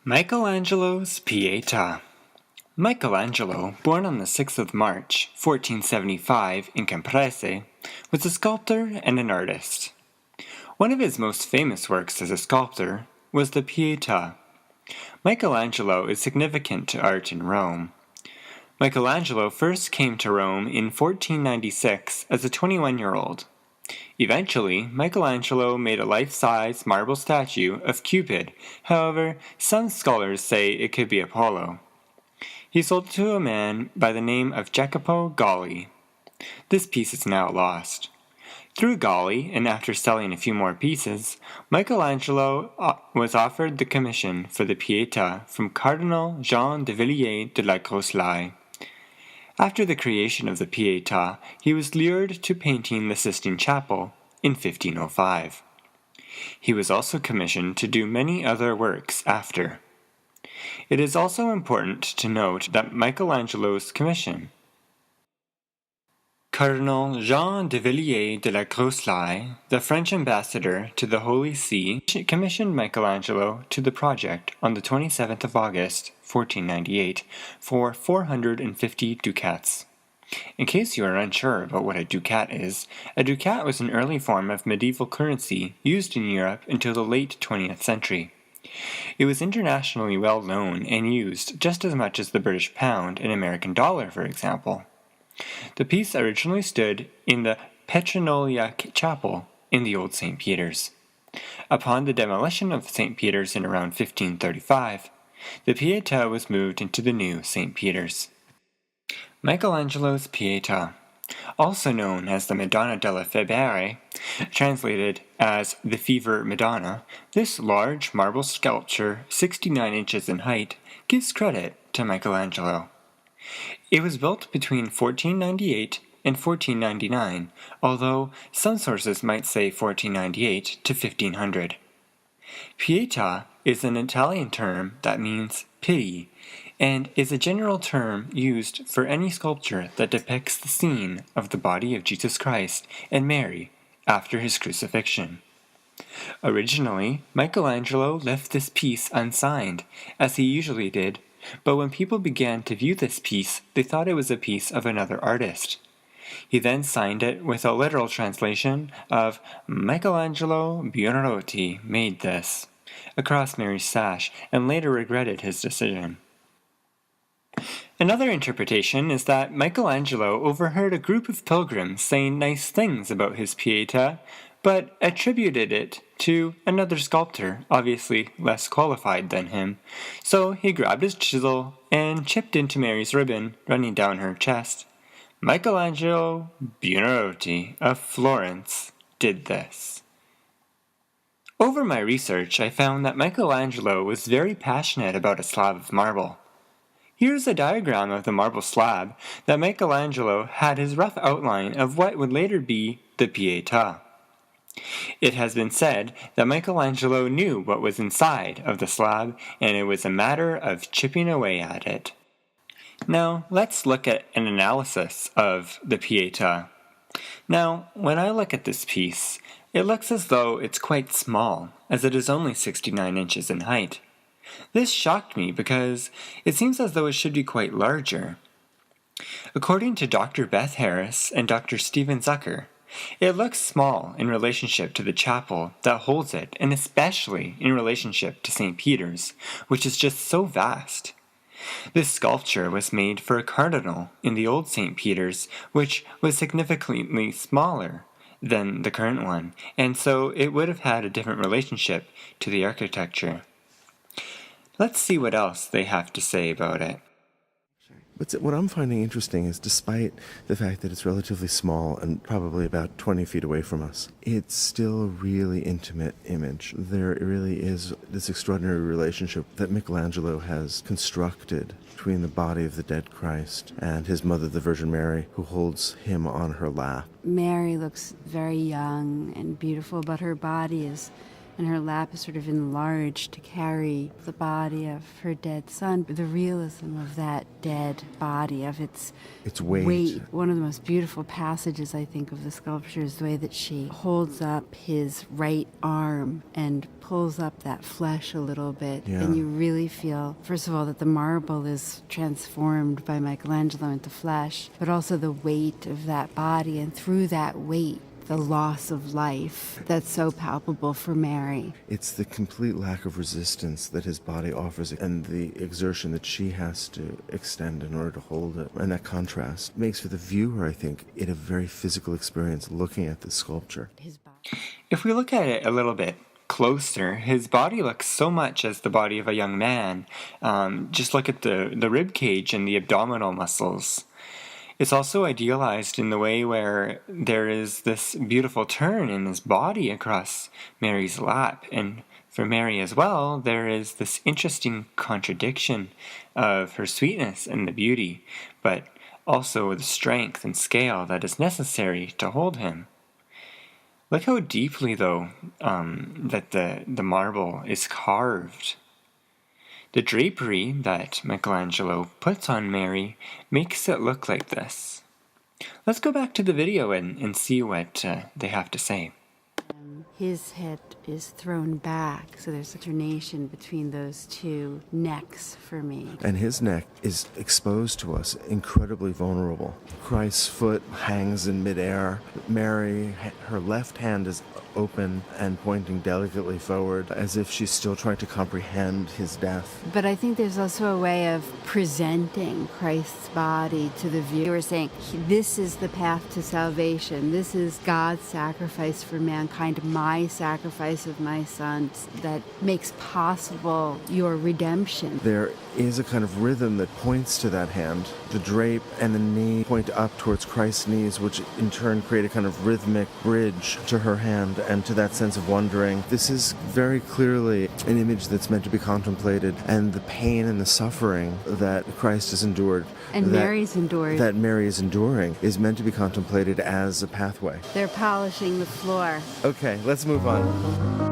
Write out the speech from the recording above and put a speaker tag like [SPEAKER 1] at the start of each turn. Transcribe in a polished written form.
[SPEAKER 1] Michelangelo's Pietà. Michelangelo, born on the 6th of March, 1475, in Caprese, was a sculptor and an artist. One of his most famous works as a sculptor was the Pietà. Michelangelo is significant to art in Rome. Michelangelo first came to Rome in 1496 as a 21-year-old. Eventually, Michelangelo made a life-size marble statue of Cupid. However, some scholars say it could be Apollo. He sold it to a man by the name of Jacopo Galli. This piece is now lost. Through Galli, and after selling a few more pieces, Michelangelo was offered the commission for the Pietà from Cardinal Jean de Villiers de la Grosse-Laye. After the creation of the Pietà, he was lured to painting the Sistine Chapel in 1505. He was also commissioned to do many other works after. It is also important to note that Michelangelo's commission. Cardinal Jean de Villiers de la Grosse-Laye, the French ambassador to the Holy See, commissioned Michelangelo to the project on the 27th of August, 1498, for 450 ducats. In case you are unsure about what a ducat was an early form of medieval currency used in Europe until the late 20th century. It was internationally well known and used just as much as the British pound and American dollar, for example. The piece originally stood in the Petronalia Chapel in the old St. Peter's. Upon the demolition of St. Peter's in around 1535, the Pietà was moved into the new St. Peter's. Michelangelo's Pietà, also known as the Madonna della Febbre, translated as the Fever Madonna, this large marble sculpture, 69 inches in height, gives credit to Michelangelo. It was built between 1498 and 1499, although some sources might say 1498 to 1500. Pietà is an Italian term that means pity, and is a general term used for any sculpture that depicts the scene of the body of Jesus Christ and Mary after his crucifixion. Originally, Michelangelo left this piece unsigned, as he usually did, but when people began to view this piece, they thought it was a piece of another artist. He then signed it with a literal translation of Michelangelo Buonarroti made this across Mary's sash, and later regretted his decision. Another interpretation is that Michelangelo overheard a group of pilgrims saying nice things about his Pietà, but attributed it to another sculptor, obviously less qualified than him. So he grabbed his chisel and chipped into Mary's ribbon, running down her chest. Michelangelo Buonarroti of Florence did this. Over my research, I found that Michelangelo was very passionate about a slab of marble. Here's a diagram of the marble slab that Michelangelo had his rough outline of what would later be the Pietà. It has been said that Michelangelo knew what was inside of the slab, and it was a matter of chipping away at it. Now, let's look at an analysis of the Pietà. Now, when I look at this piece, it looks as though it's quite small, as it is only 69 inches in height. This shocked me because it seems as though it should be quite larger. According to Dr. Beth Harris and Dr. Stephen Zucker, it looks small in relationship to the chapel that holds it, and especially in relationship to St. Peter's, which is just so vast. This sculpture was made for a cardinal in the old St. Peter's, which was significantly smaller than the current one, and so it would have had a different relationship to the architecture. Let's see what else they have to say about it.
[SPEAKER 2] But what I'm finding interesting is, despite the fact that it's relatively small and probably about 20 feet away from us, it's still a really intimate image. There really is this extraordinary relationship that Michelangelo has constructed between the body of the dead Christ and his mother, the Virgin Mary, who holds him on her lap.
[SPEAKER 3] Mary looks very young and beautiful, but her body is and her lap is sort of enlarged to carry the body of her dead son. The realism of that dead body, of its weight. One of the most beautiful passages, I think, of the sculpture is the way that she holds up his right arm and pulls up that flesh a little bit.
[SPEAKER 2] Yeah.
[SPEAKER 3] And you really feel, first of all, that the marble is transformed by Michelangelo into flesh, but also the weight of that body, and through that weight, the loss of life that's so palpable for Mary.
[SPEAKER 2] It's the complete lack of resistance that his body offers and the exertion that she has to extend in order to hold it. And that contrast makes for the viewer, I think, it a very physical experience looking at this sculpture.
[SPEAKER 1] If we look at it a little bit closer, his body looks so much as the body of a young man. Just look at the rib cage and the abdominal muscles. It's also idealized in the way where there is this beautiful turn in his body across Mary's lap. And for Mary as well, there is this interesting contradiction of her sweetness and the beauty, but also the strength and scale that is necessary to hold him. Look how deeply, though, that the marble is carved. The drapery that Michelangelo puts on Mary makes it look like this. Let's go back to the video and see what they have to say.
[SPEAKER 3] His head is thrown back, so there's alternation between those two necks for me.
[SPEAKER 2] And his neck is exposed to us, incredibly vulnerable. Christ's foot hangs in midair. Mary, her left hand is open and pointing delicately forward, as if she's still trying to comprehend his death.
[SPEAKER 3] But I think there's also a way of presenting Christ's body to the viewer, saying, this is the path to salvation. This is God's sacrifice for mankind, my sacrifice of my son that makes possible your redemption.
[SPEAKER 2] There is a kind of rhythm that points to that hand. The drape and the knee point up towards Christ's knees, which in turn create a kind of rhythmic bridge to her hand and to that sense of wondering. This is very clearly an image that's meant to be contemplated, and the pain and the suffering that Christ has endured,
[SPEAKER 3] and Mary's endured,
[SPEAKER 2] that Mary is enduring, is meant to be contemplated as a pathway.
[SPEAKER 3] They're polishing the floor.
[SPEAKER 2] Okay, let's move on.